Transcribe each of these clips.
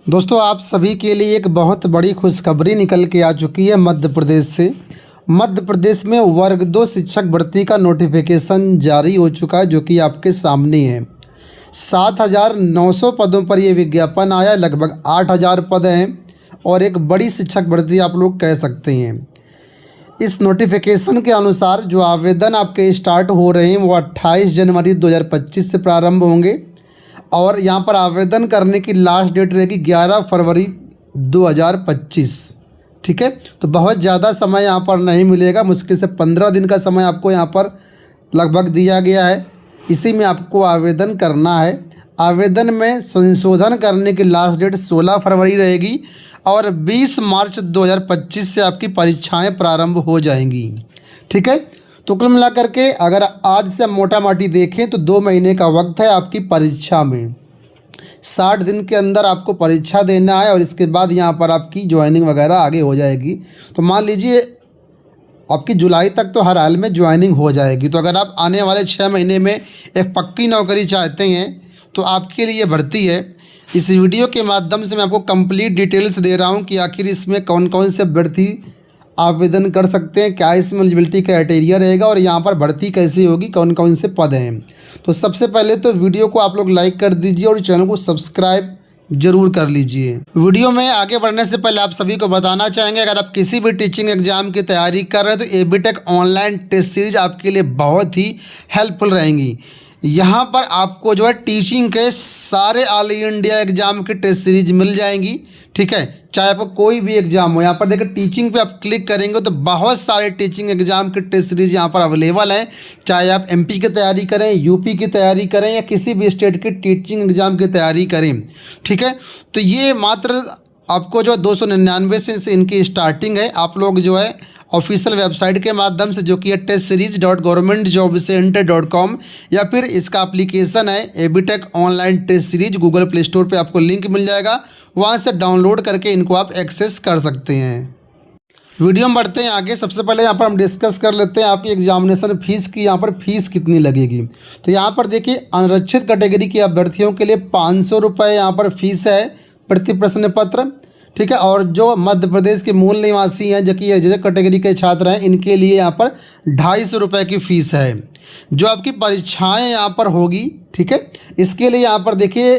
दोस्तों, आप सभी के लिए एक बहुत बड़ी खुशखबरी निकल के आ चुकी है मध्य प्रदेश से। मध्य प्रदेश में वर्ग 2 शिक्षक भर्ती का नोटिफिकेशन जारी हो चुका है, जो कि आपके सामने है। 7,900 पदों पर ये विज्ञापन आया। लगभग 8,000 पद हैं और एक बड़ी शिक्षक भर्ती आप लोग कह सकते हैं। इस नोटिफिकेशन के अनुसार जो आवेदन आपके स्टार्ट हो रहे हैं वो 28 जनवरी 2025 से प्रारंभ होंगे और यहाँ पर आवेदन करने की लास्ट डेट रहेगी 11 फरवरी 2025। ठीक है, तो बहुत ज़्यादा समय यहाँ पर नहीं मिलेगा। मुश्किल से 15 दिन का समय आपको यहाँ पर लगभग दिया गया है। इसी में आपको आवेदन करना है। आवेदन में संशोधन करने की लास्ट डेट 16 फरवरी रहेगी और 20 मार्च 2025 से आपकी परीक्षाएं प्रारंभ हो जाएंगी। ठीक है, तो कुल मिला करके अगर आज से हम मोटा माटी देखें तो 2 महीने का वक्त है आपकी परीक्षा में। 60 दिन के अंदर आपको परीक्षा देना है और इसके बाद यहाँ पर आपकी ज्वाइनिंग वगैरह आगे हो जाएगी। तो मान लीजिए आपकी जुलाई तक तो हर हाल में ज्वाइनिंग हो जाएगी। तो अगर आप आने वाले 6 महीने में एक पक्की नौकरी चाहते हैं तो आपके लिए भर्ती है। इस वीडियो के माध्यम से मैं आपको कंप्लीट डिटेल्स दे रहा हूँ कि आखिर इसमें कौन कौन से अभ्यर्थी आवेदन कर सकते हैं, क्या इसमें एलिजिबिलिटी क्राइटेरिया रहेगा और यहाँ पर भर्ती कैसी होगी, कौन कौन से पद हैं। तो सबसे पहले तो वीडियो को आप लोग लाइक कर दीजिए और चैनल को सब्सक्राइब जरूर कर लीजिए। वीडियो में आगे बढ़ने से पहले आप सभी को बताना चाहेंगे, अगर आप किसी भी टीचिंग एग्जाम की तैयारी कर रहे हैं तो एबीटेक ऑनलाइन टेस्ट सीरीज आपके लिए बहुत ही हेल्पफुल रहेंगी। यहाँ पर आपको जो है टीचिंग के सारे ऑल इंडिया एग्जाम की टेस्ट सीरीज मिल जाएंगी। ठीक है, चाहे आपको कोई भी एग्जाम हो। यहाँ पर देखिए टीचिंग पे आप क्लिक करेंगे तो बहुत सारे टीचिंग एग्जाम की टेस्ट सीरीज यहाँ पर अवेलेबल हैं। चाहे आप एमपी की तैयारी करें, यूपी की तैयारी करें या किसी भी स्टेट की टीचिंग एग्जाम की तैयारी करें। ठीक है, तो ये मात्र आपको जो 299 से इनकी स्टार्टिंग है। आप लोग जो है ऑफिशियल वेबसाइट के माध्यम से, जो कि है testseries.governmentjobcenter.com, या फिर इसका एप्लीकेशन है एबीटेक online test series, Google Play Store पे आपको लिंक मिल जाएगा, वहाँ से डाउनलोड करके इनको आप एक्सेस कर सकते हैं। वीडियो में बढ़ते हैं आगे। सबसे पहले यहाँ पर हम डिस्कस कर लेते हैं आपकी एग्जामिनेशन फीस की। यहाँ पर फीस कितनी लगेगी, तो यहाँ पर देखिए अनारक्षित कैटेगरी के अभ्यर्थियों के लिए 500 रुपये यहाँ पर फीस है प्रति प्रश्न पत्र। ठीक है, और जो मध्य प्रदेश के मूल निवासी हैं, जो कि रिजर्व कैटेगरी के छात्र हैं, इनके लिए यहाँ पर 250 रुपये की फ़ीस है। जो आपकी परीक्षाएं यहाँ पर होगी, ठीक है, इसके लिए यहाँ पर देखिए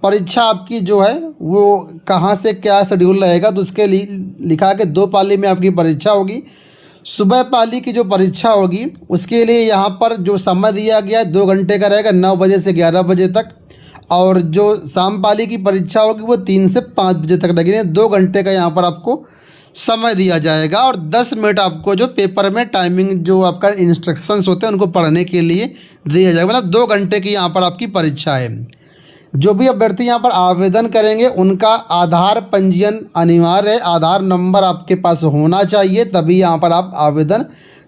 परीक्षा आपकी जो है वो कहाँ से क्या शेड्यूल रहेगा। तो उसके लिए लिखा के 2 पाली में आपकी परीक्षा होगी। सुबह पाली की जो परीक्षा होगी उसके लिए यहाँ पर जो समय दिया गया है 2 घंटे का रहेगा, 9 बजे से 11 बजे तक। और जो शाम पाली की परीक्षा होगी वो 3 से 5 बजे तक लगेगी। 2 घंटे का यहाँ पर आपको समय दिया जाएगा और 10 मिनट आपको जो पेपर में टाइमिंग जो आपका इंस्ट्रक्शंस होते हैं उनको पढ़ने के लिए दिया जाएगा। मतलब 2 घंटे की यहाँ पर आपकी परीक्षा है। जो भी अभ्यर्थी यहाँ पर आवेदन करेंगे उनका आधार पंजीयन अनिवार्य है। आधार नंबर आपके पास होना चाहिए, तभी यहाँ पर आप आवेदन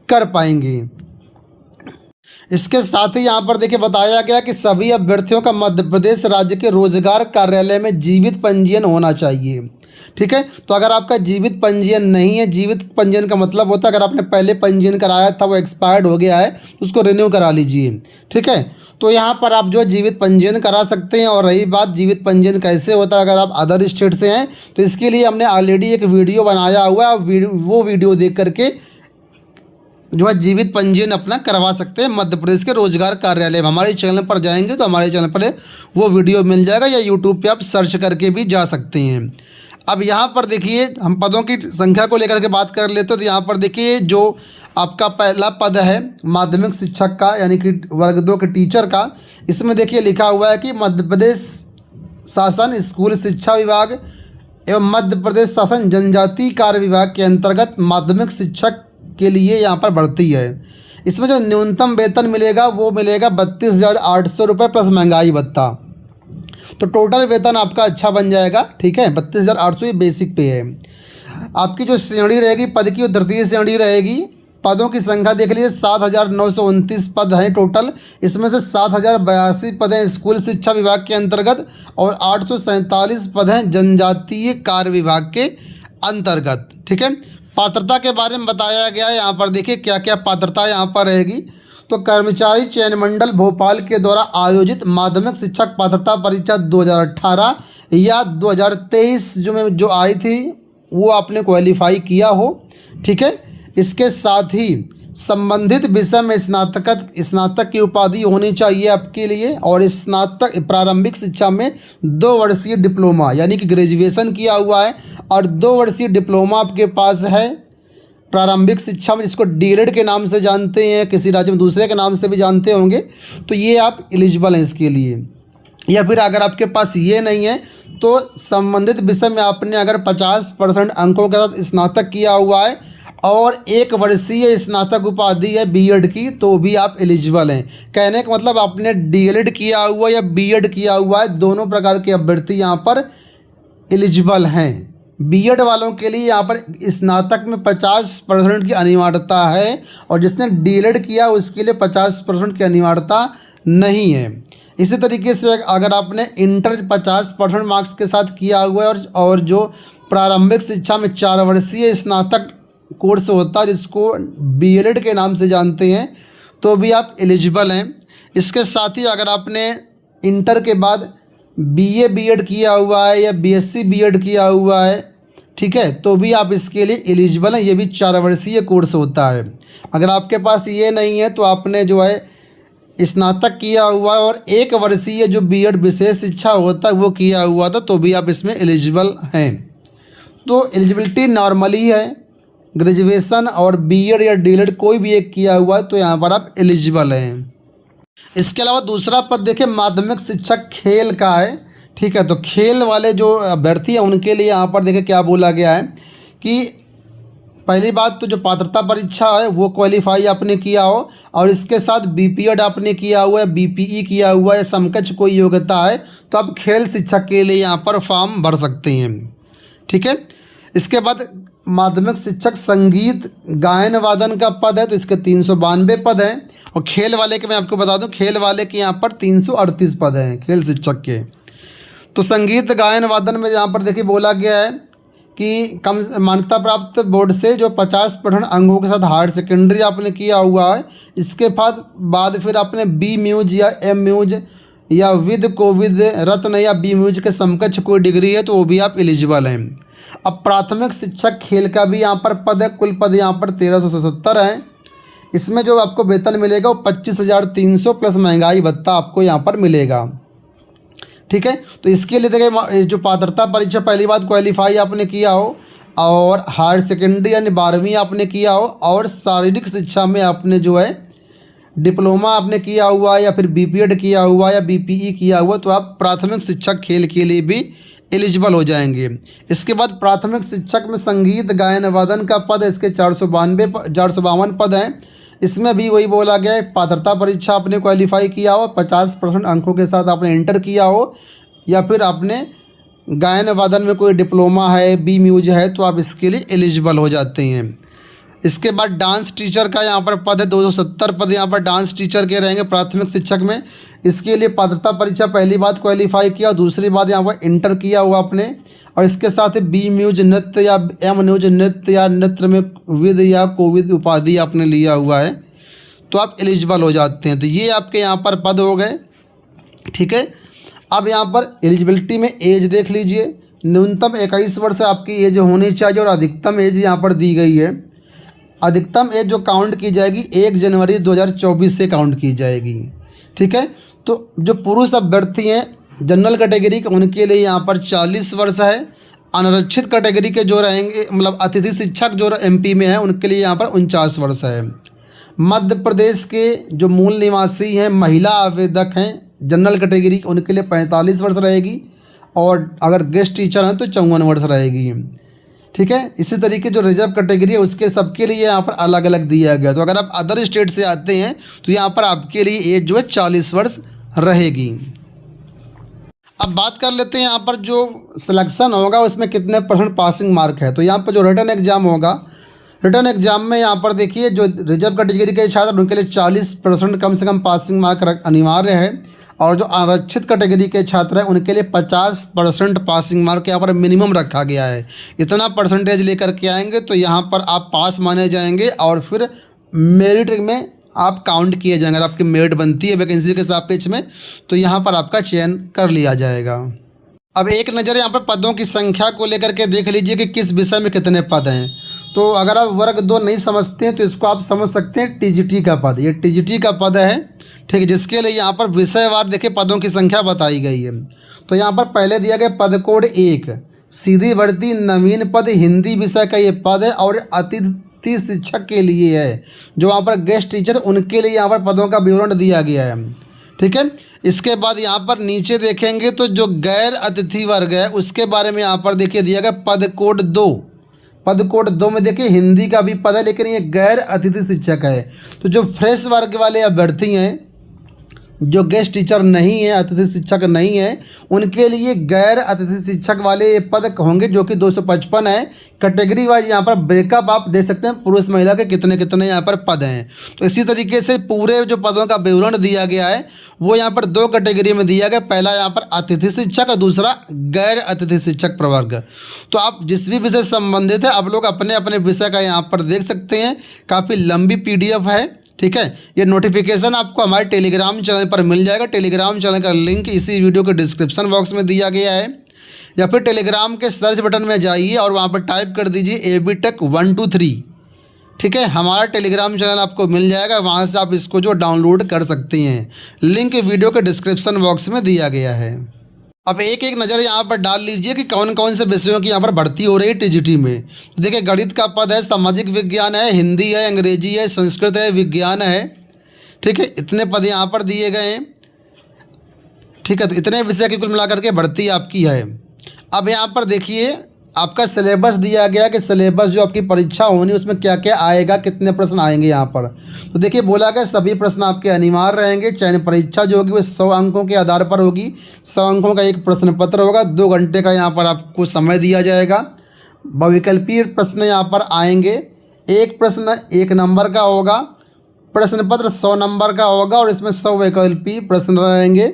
कर पाएंगे। इसके साथ ही यहाँ पर देखिए बताया गया कि सभी अभ्यर्थियों का मध्य प्रदेश राज्य के रोजगार कार्यालय में जीवित पंजीयन होना चाहिए। ठीक है, तो अगर आपका जीवित पंजीयन नहीं है, जीवित पंजीयन का मतलब होता है अगर आपने पहले पंजीयन कराया था वो एक्सपायर्ड हो गया है, उसको रिन्यू करा लीजिए। ठीक है, तो यहाँ पर आप जो जीवित पंजीयन करा सकते हैं। और रही बात जीवित पंजीयन कैसे होता है अगर आप अदर स्टेट से हैं, तो इसके लिए हमने ऑलरेडी एक वीडियो बनाया हुआ है। वो वीडियो देख करके जो है जीवित पंजीयन अपना करवा सकते हैं मध्य प्रदेश के रोजगार कार्यालय में। हमारे चैनल पर जाएंगे तो हमारे चैनल पर वो वीडियो मिल जाएगा, या यूट्यूब पे आप सर्च करके भी जा सकते हैं। अब यहाँ पर देखिए हम पदों की संख्या को लेकर के बात कर लेते हैं। तो यहाँ पर देखिए जो आपका पहला पद है माध्यमिक शिक्षक का, यानी कि वर्ग 2 के टीचर का, इसमें देखिए लिखा हुआ है कि मध्य प्रदेश शासन स्कूल शिक्षा विभाग एवं मध्य प्रदेश शासन जनजातीय कार्य विभाग के अंतर्गत माध्यमिक शिक्षक के लिए यहाँ पर भर्ती है। इसमें जो न्यूनतम वेतन मिलेगा वो मिलेगा 32,800 रुपये प्लस महंगाई भत्ता। तो टोटल वेतन आपका अच्छा बन जाएगा। ठीक है, 32,800 ये बेसिक पे है। आपकी जो श्रेणी रहेगी पद की, वो तृतीय श्रेणी रहेगी। पदों की संख्या देख लीजिए 7,929 पद हैं टोटल। इसमें से 7,082 पद हैं स्कूल शिक्षा विभाग के अंतर्गत और 847 पद हैं जनजातीय कार्य विभाग के अंतर्गत। ठीक है, पात्रता के बारे में बताया गया है। यहाँ पर देखिए क्या क्या पात्रता यहाँ पर रहेगी। तो कर्मचारी चयन मंडल भोपाल के द्वारा आयोजित माध्यमिक शिक्षक पात्रता परीक्षा 2018 या 2023 जो आई थी वो आपने क्वालिफाई किया हो। ठीक है, इसके साथ ही संबंधित विषय में स्नातक की उपाधि होनी चाहिए आपके लिए, और स्नातक प्रारंभिक शिक्षा में 2 वर्षीय डिप्लोमा यानी कि ग्रेजुएशन किया हुआ है और 2 वर्षीय डिप्लोमा आपके पास है प्रारंभिक शिक्षा में, जिसको डीएलएड के नाम से जानते हैं, किसी राज्य में दूसरे के नाम से भी जानते होंगे, तो ये आप एलिजिबल हैं इसके लिए। या फिर अगर आपके पास ये नहीं है तो संबंधित विषय में आपने अगर 50% अंकों के साथ स्नातक किया हुआ है और 1 वर्षीय स्नातक उपाधि है बीएड की, तो भी आप एलिजिबल हैं। कहने का मतलब आपने डीएलएड किया हुआ या बीएड किया हुआ है, दोनों प्रकार के अभ्यर्थी यहाँ पर एलिजिबल हैं। बीएड वालों के लिए यहाँ पर स्नातक में 50% की अनिवार्यता है और जिसने डीएलएड किया उसके लिए 50% की अनिवार्यता नहीं है। इसी तरीके से अगर आपने इंटर 50% मार्क्स के साथ किया हुआ है और जो प्रारंभिक शिक्षा में 4 वर्षीय स्नातक कोर्स होता है जिसको बीएलएड के नाम से जानते हैं, तो भी आप एलिजिबल हैं। इसके साथ ही अगर आपने इंटर के बाद बीए बीएड किया हुआ है या बीएससी बीएड किया हुआ है, ठीक है, तो भी आप इसके लिए एलिजिबल हैं। ये भी 4 वर्षीय कोर्स होता है। अगर आपके पास ये नहीं है तो आपने जो है स्नातक किया हुआ है और 1 वर्षीय जो बीएड विशेष शिक्षा होता है वो किया हुआ था, तो भी आप इसमें एलिजिबल हैं। तो एलिजिबिलिटी नॉर्मली है, ग्रेजुएशन और बीएड या डीएलएड कोई भी एक किया हुआ है तो यहाँ पर आप एलिजिबल हैं। इसके अलावा दूसरा पद देखिए माध्यमिक शिक्षक खेल का है। ठीक है, तो खेल वाले जो अभ्यर्थी हैं उनके लिए यहाँ पर देखिए क्या बोला गया है कि पहली बात तो जो पात्रता परीक्षा है वो क्वालिफाई आपने किया हो और इसके साथ बीपीएड आपने किया हुआ है, बीपीई किया हुआ है, समकक्ष कोई योग्यता है, तो आप खेल शिक्षक के लिए यहाँ पर फॉर्म भर सकते हैं। ठीक है, इसके बाद माध्यमिक शिक्षक संगीत गायन वादन का पद है, तो इसके 392 पद हैं और खेल वाले के मैं आपको बता दूं खेल वाले के यहाँ पर 338 पद हैं खेल शिक्षक के। तो संगीत गायन वादन में यहाँ पर देखिए बोला गया है कि कम मान्यता प्राप्त बोर्ड से जो 50% अंकों के साथ हायर सेकेंडरी आपने किया हुआ है, इसके बाद फिर आपने बी म्यूज या एम म्यूज या विद कोविद रत्न या बी म्यूज के समकक्ष कोई डिग्री है तो वो भी आप एलिजिबल हैं। अब प्राथमिक शिक्षक खेल का भी यहाँ पर पद है, कुल पद यहाँ पर 1377 हैं। इसमें जो आपको वेतन मिलेगा वो 25,300 प्लस महंगाई भत्ता आपको यहाँ पर मिलेगा। ठीक है, तो इसके लिए देखिए जो पात्रता परीक्षा पहली बात क्वालिफाई आपने किया हो और हायर सेकेंडरी यानी 12वीं आपने किया हो और शारीरिक शिक्षा में आपने जो है डिप्लोमा आपने किया हुआ है या फिर बीपीएड किया हुआ या बीपीई किया हुआ, तो आप प्राथमिक शिक्षक खेल के लिए भी एलिजिबल हो जाएंगे। इसके बाद प्राथमिक शिक्षक में संगीत गायन वादन का पद है, इसके 452 पद हैं। इसमें भी वही बोला गया है पात्रता परीक्षा आपने क्वालिफाई किया हो, 50% अंकों के साथ आपने इंटर किया हो या फिर आपने गायन वादन में कोई डिप्लोमा है, बी म्यूज है, तो आप इसके लिए एलिजिबल हो जाते हैं। इसके बाद डांस टीचर का यहाँ पर पद है, 270 पद यहाँ पर डांस टीचर के रहेंगे प्राथमिक शिक्षक में। इसके लिए पात्रता परीक्षा पहली बात क्वालिफाई किया, दूसरी बात यहाँ पर इंटर किया हुआ आपने और इसके साथ ही बी म्यूज नृत्य या एम म्यूज नृत्य या नृत्य में विद या कोविद उपाधि आपने लिया हुआ है, तो आप एलिजिबल हो जाते हैं। तो ये आपके यहाँ पर पद हो गए। ठीक है, अब यहाँ पर एलिजिबिलिटी में एज देख लीजिए, न्यूनतम 21 वर्ष आपकी एज होनी चाहिए और अधिकतम एज यहाँ पर दी गई है। अधिकतम एज जो काउंट की जाएगी 1 जनवरी 2024 से काउंट की जाएगी। ठीक है, तो जो पुरुष अभ्यर्थी हैं जनरल कैटेगरी के उनके लिए यहाँ पर 40 वर्ष है। अनारक्षित कैटेगरी के जो रहेंगे मतलब अतिथि शिक्षक जो एमपी में है उनके लिए यहाँ पर 49 वर्ष है। मध्य प्रदेश के जो मूल निवासी हैं महिला आवेदक हैं जनरल कैटेगरी उनके लिए 45 वर्ष रहेगी और अगर गेस्ट टीचर हैं तो 54 वर्ष रहेगी। ठीक है, इसी तरीके जो रिजर्व कैटेगरी है उसके सबके लिए यहाँ पर अलग अलग दिया गया। तो अगर आप अदर स्टेट से आते हैं तो यहाँ पर आपके लिए एज जो है 40 वर्ष रहेगी। अब बात कर लेते हैं यहाँ पर जो सिलेक्शन होगा उसमें कितने % पासिंग मार्क है। तो यहाँ पर जो रिटर्न एग्जाम होगा, रिटर्न एग्जाम में यहाँ पर देखिए जो रिजर्व कैटेगरी के छात्र उनके लिए 40% कम से कम पासिंग मार्क अनिवार्य है और जो आरक्षित कैटेगरी के छात्र हैं उनके लिए 50% पासिंग मार्क यहाँ पर मिनिमम रखा गया है। इतना परसेंटेज लेकर के आएंगे तो यहाँ पर आप पास माने जाएंगे और फिर मेरिट में आप काउंट किए जाएंगे। अगर आपकी मेरिट बनती है वैकेंसी के सापेक्ष में तो यहाँ पर आपका चयन कर लिया जाएगा। अब एक नज़र यहाँ पर पदों की संख्या को लेकर के देख लीजिए कि किस विषय में कितने पद हैं। तो अगर आप वर्ग 2 नहीं समझते हैं तो इसको आप समझ सकते हैं टीजीटी का पद, ये टीजीटी का पद है, ठीक है, जिसके लिए यहाँ पर विषयवार देखिए पदों की संख्या बताई गई है। तो यहाँ पर पहले दिया गया पद कोड 1, सीधी भर्ती नवीन पद हिंदी विषय का ये पद है और अतिथि शिक्षक के लिए है, जो वहाँ पर गेस्ट टीचर उनके लिए यहाँ पर पदों का विवरण दिया गया है, ठीक है। इसके बाद यहाँ पर नीचे देखेंगे तो जो गैर अतिथि वर्ग है उसके बारे में यहाँ पर देखिए दिया गया पद कोड 2। पद कोड 2 में देखिए हिंदी का भी पद है लेकिन ये गैर अतिथि शिक्षक है। तो जो फ्रेश वर्ग वाले अभ्यर्थी हैं, जो गेस्ट टीचर नहीं है, अतिथि शिक्षक नहीं है, उनके लिए गैर अतिथि शिक्षक वाले ये पद होंगे जो कि 255 है। कैटेगरी वाइज यहाँ पर ब्रेकअप आप दे सकते हैं, पुरुष महिला के कितने कितने यहाँ पर पद हैं। तो इसी तरीके से पूरे जो पदों का विवरण दिया गया है वो यहाँ पर 2 कैटेगरी में दिया गया, पहला यहाँ पर अतिथि शिक्षक और दूसरा गैर अतिथि शिक्षक प्रवर्ग। तो आप जिस भी विषय से संबंधित है आप लोग अपने अपने विषय का यहाँ पर देख सकते हैं, काफ़ी लंबी PDF है, ठीक है। ये नोटिफिकेशन आपको हमारे टेलीग्राम चैनल पर मिल जाएगा। टेलीग्राम चैनल का लिंक इसी वीडियो के डिस्क्रिप्शन बॉक्स में दिया गया है, या फिर टेलीग्राम के सर्च बटन में जाइए और वहाँ पर टाइप कर दीजिए ABTech 1 2 3, ठीक है। हमारा टेलीग्राम चैनल आपको मिल जाएगा, वहाँ से आप इसको जो डाउनलोड कर सकते हैं। लिंक वीडियो के डिस्क्रिप्शन बॉक्स में दिया गया है। अब एक एक नज़र यहाँ पर डाल लीजिए कि कौन कौन से विषयों की यहाँ पर भर्ती हो रही है टीजीटी में। तो देखिए गणित का पद है, सामाजिक विज्ञान है, हिंदी है, अंग्रेजी है, संस्कृत है, विज्ञान है, ठीक है। इतने पद यहाँ पर दिए गए हैं, ठीक है। तो इतने विषय की कुल मिलाकर के भर्ती आपकी है। अब यहाँ पर देखिए आपका सिलेबस दिया गया कि सिलेबस जो आपकी परीक्षा होनी उसमें क्या क्या आएगा, कितने प्रश्न आएंगे यहाँ पर। तो देखिए बोला गया सभी प्रश्न आपके अनिवार्य रहेंगे। चयन परीक्षा जो होगी वो 100 अंकों के आधार पर होगी। 100 अंकों का एक प्रश्न पत्र होगा, 2 घंटे का यहाँ पर आपको समय दिया जाएगा। बहुविकल्पीय प्रश्न यहाँ पर आएंगे, एक प्रश्न 1 नंबर का होगा, प्रश्न पत्र 100 नंबर का होगा और इसमें 100 वैकल्पीय प्रश्न रहेंगे।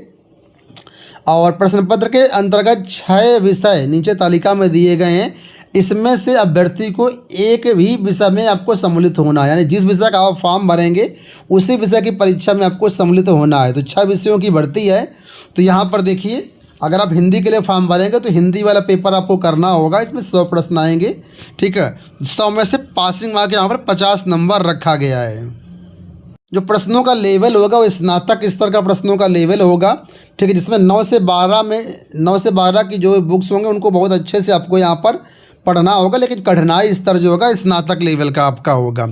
और प्रश्न पत्र के अंतर्गत 6 विषय नीचे तालिका में दिए गए हैं, इसमें से अभ्यर्थी को एक भी विषय में आपको सम्मिलित होना है, यानी जिस विषय का आप फॉर्म भरेंगे उसी विषय की परीक्षा में आपको सम्मिलित होना है। तो 6 विषयों की भर्ती है। तो यहाँ पर देखिए अगर आप हिंदी के लिए फॉर्म भरेंगे तो हिंदी वाला पेपर आपको करना होगा, इसमें 100 प्रश्न आएंगे, ठीक है। 100 में से पासिंग मार्क यहाँ पर 50 नंबर रखा गया है। जो प्रश्नों का लेवल होगा वो स्नातक स्तर का प्रश्नों का लेवल होगा, ठीक है, जिसमें 9 से 12 की जो बुक्स होंगे उनको बहुत अच्छे से आपको यहाँ पर पढ़ना होगा, लेकिन कठिनाई स्तर जो होगा स्नातक लेवल का आपका होगा।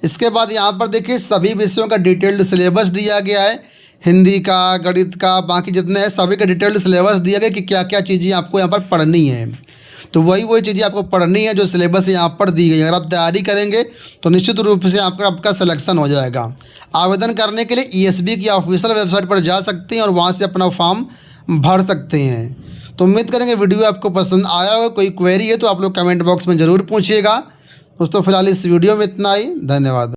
इसके बाद यहाँ पर देखिए सभी विषयों का डिटेल्ड सिलेबस दिया गया है, हिंदी का, गणित का, बाकी जितने हैं सभी का डिटेल्ड सिलेबस दिया गया कि क्या क्या चीज़ें आपको यहाँ पर पढ़नी है। तो वही चीज़ें आपको पढ़नी है जो सिलेबस यहाँ पर दी गई है। अगर आप तैयारी करेंगे तो निश्चित रूप से आपका सिलेक्शन हो जाएगा। आवेदन करने के लिए ESB की ऑफिशियल वेबसाइट पर जा सकते हैं और वहाँ से अपना फॉर्म भर सकते हैं। तो उम्मीद करेंगे वीडियो आपको पसंद आया हो। कोई क्वेरी है तो आप लोग कमेंट बॉक्स में ज़रूर पूछिएगा। दोस्तों फिलहाल इस वीडियो में इतना ही, धन्यवाद।